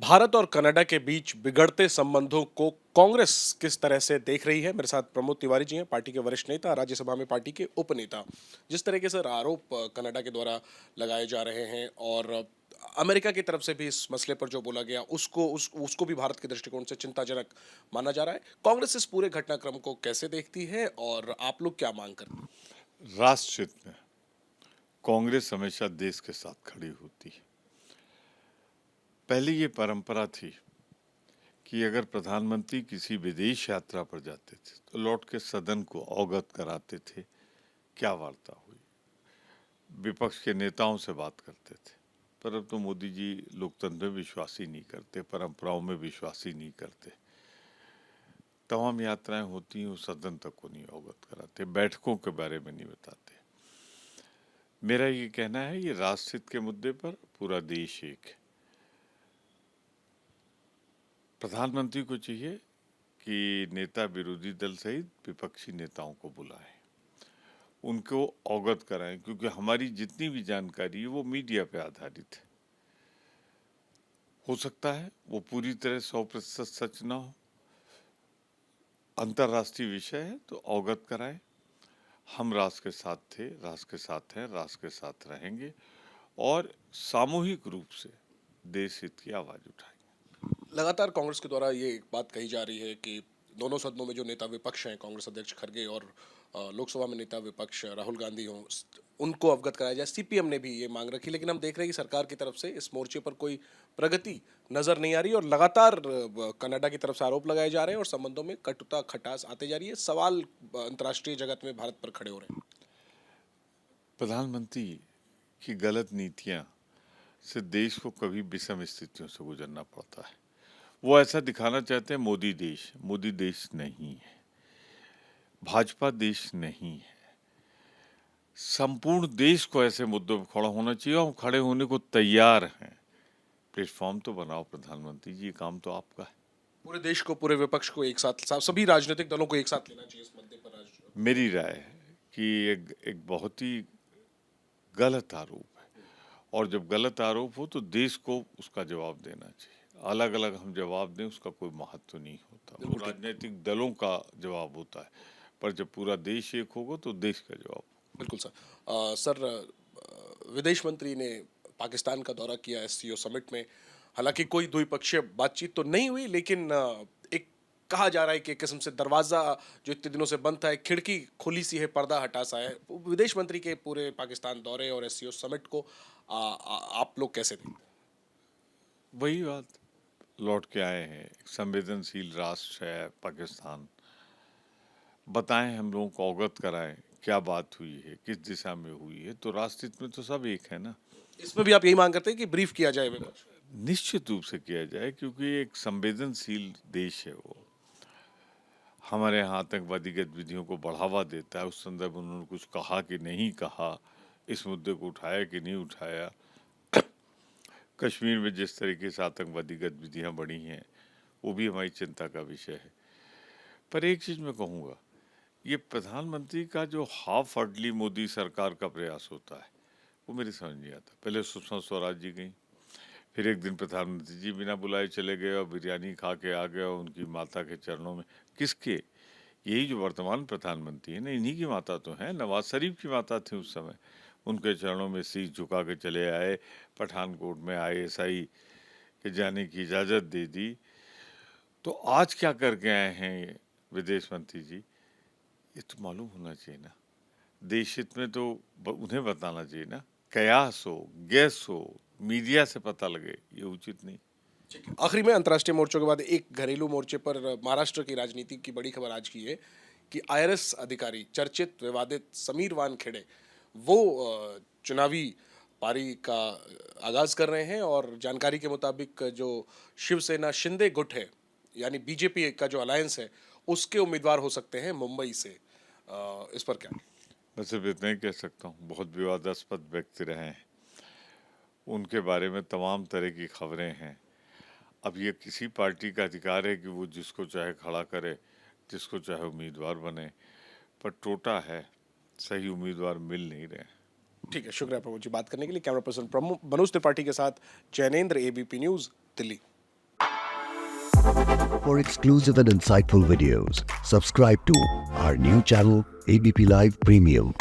भारत और कनाडा के बीच बिगड़ते संबंधों को कांग्रेस किस तरह से देख रही है? मेरे साथ प्रमोद तिवारी जी हैं, पार्टी के वरिष्ठ नेता, राज्यसभा में पार्टी के उपनेता। जिस तरीके से आरोप कनाडा के द्वारा लगाए जा रहे हैं और अमेरिका की तरफ से भी इस मसले पर जो बोला गया उसको भी भारत के दृष्टिकोण से चिंताजनक माना जा रहा है। कांग्रेस इस पूरे घटनाक्रम को कैसे देखती है और आप लोग क्या मांग करते हैं? राष्ट्र हित में कांग्रेस हमेशा देश के साथ खड़ी होती है। पहले ये परंपरा थी कि अगर प्रधानमंत्री किसी विदेश यात्रा पर जाते थे तो लौट के सदन को अवगत कराते थे क्या वार्ता हुई, विपक्ष के नेताओं से बात करते थे। पर अब तो मोदी जी लोकतंत्र में विश्वास ही नहीं करते, परंपराओं में विश्वास ही नहीं करते। तमाम यात्राएं होती हैं, वो सदन तक को नहीं अवगत कराते, बैठकों के बारे में नहीं बताते। मेरा ये कहना है, ये राष्ट्र हित के मुद्दे पर पूरा देश एक है। प्रधानमंत्री को चाहिए कि नेता विरोधी दल सहित विपक्षी नेताओं को बुलाएं, उनको अवगत कराएं, क्योंकि हमारी जितनी भी जानकारी है वो मीडिया पे आधारित है। हो सकता है वो पूरी तरह 100% सच ना हो, अंतर्राष्ट्रीय विषय है तो अवगत कराएं। हम राष्ट्र के साथ थे, राष्ट्र के साथ हैं, राष्ट्र के साथ रहेंगे और सामूहिक रूप से देश हित की आवाज उठाएंगे। लगातार कांग्रेस के द्वारा ये एक बात कही जा रही है कि दोनों सदनों में जो नेता विपक्ष हैं, कांग्रेस अध्यक्ष खड़गे और लोकसभा में नेता विपक्ष राहुल गांधी हों, उनको अवगत कराया जाए। सीपीएम ने भी ये मांग रखी, लेकिन हम देख रहे हैं कि सरकार की तरफ से इस मोर्चे पर कोई प्रगति नजर नहीं आ रही और लगातार कनाडा की तरफ से आरोप लगाए जा रहे हैं और संबंधों में कटुता खटास आते जा रही है। सवाल अंतर्राष्ट्रीय जगत में भारत पर खड़े हो रहे हैं। प्रधानमंत्री की गलत नीतियां से देश को कभी विषम स्थितियों से गुजरना पड़ता है। वो ऐसा दिखाना चाहते हैं मोदी देश नहीं है, भाजपा देश नहीं है। संपूर्ण देश को ऐसे मुद्दों पर खड़ा होना चाहिए और हम खड़े होने को तैयार हैं। प्लेटफॉर्म तो बनाओ प्रधानमंत्री जी, ये काम तो आपका है। पूरे देश को, पूरे विपक्ष को एक साथ, सभी राजनीतिक दलों को एक साथ लेना चाहिए इस मुद्दे पर आज। मेरी राय है कि एक बहुत ही गलत आरोप है, और जब गलत आरोप हो तो देश को उसका जवाब देना चाहिए। अलग अलग हम जवाब दें उसका कोई महत्व नहीं होता, वो बिल्कुल ठीक। राजनीतिक दलों का जवाब होता है। पर जब पूरा देश एक होगा तो देश का जवाब। बिल्कुल सर। सर, विदेश मंत्री ने पाकिस्तान का दौरा किया एससीओ समिट में। हालांकि कोई द्विपक्षीय बातचीत तो नहीं हुई, लेकिन एक कहा जा रहा है कि एक किस्म से दरवाजा जो इतने दिनों से बंद था, एक खिड़की खुली सी है, पर्दा हटा सा है। विदेश मंत्री के पूरे पाकिस्तान दौरे और एससीओ समिट को आप लोग कैसे देखते हैं? वही बात, लौट के आए हैं, एक संवेदनशील राष्ट्र है पाकिस्तान। बताएं, हम लोगों को अवगत कराएं क्या बात हुई है, किस दिशा में हुई है, तो राष्ट्रहित में तो सब एक है ना। इसमें भी आप यही मांग करते हैं कि ब्रीफ किया जाए विपक्ष? निश्चित रूप से किया जाए, क्योंकि एक संवेदनशील देश है वो। हमारे यहाँ आतंकवादी गतिविधियों को बढ़ावा देता है, उस संदर्भ में उन्होंने कुछ कहा कि नहीं कहा, इस मुद्दे को उठाया कि नहीं उठाया। कश्मीर में जिस तरीके से आतंकवादी गतिविधियां बढ़ी हैं वो भी हमारी चिंता का विषय है। पर एक चीज मैं कहूँगा, ये प्रधानमंत्री का जो हाफ अर्डली मोदी सरकार का प्रयास होता है वो मेरे समझ नहीं आता। पहले सुषमा स्वराज जी गई, फिर एक दिन प्रधानमंत्री जी बिना बुलाए चले गए और बिरयानी खा के आ गए और उनकी माता के चरणों में। किसके? यही जो वर्तमान प्रधानमंत्री है ना, इन्हीं की माता तो है, नवाज शरीफ की माता थी उस समय। उनके चरणों में शीश झुका के चले आए, पठानकोट में आईएसआई के जाने की इजाज़त दे दी। तो आज क्या करके आए हैं ये विदेश मंत्री जी, ये तो मालूम होना चाहिए ना। देश हित में तो उन्हें बताना चाहिए ना। कयास हो, गैस हो, मीडिया से पता लगे, ये उचित नहीं। आखिरी में अंतर्राष्ट्रीय मोर्चों के बाद एक घरेलू मोर्चे पर महाराष्ट्र की राजनीति की बड़ी खबर आज की है कि आईआरएस अधिकारी, चर्चित विवादित समीर वानखेड़े, वो चुनावी पारी का आगाज कर रहे हैं और जानकारी के मुताबिक जो शिवसेना शिंदे गुट है, यानी बीजेपी का जो अलायंस है, उसके उम्मीदवार हो सकते हैं मुंबई से। इस पर क्या? मैं सिर्फ इतना ही कह सकता हूँ, बहुत विवादास्पद व्यक्ति रहे हैं, उनके बारे में तमाम तरह की खबरें हैं। अब ये किसी पार्टी का अधिकार है कि वो जिसको चाहे खड़ा करे, जिसको चाहे उम्मीदवार बने, पर टोटा है, सही उम्मीदवार मिल नहीं रहे। ठीक है, शुक्रिया प्रमोद जी बात करने के लिए। कैमरा पर्सन मनोज त्रिपाठी के साथ Jainendra, ABP news, Delhi. For exclusive and insightful videos, subscribe to our new channel ABP Live Premium.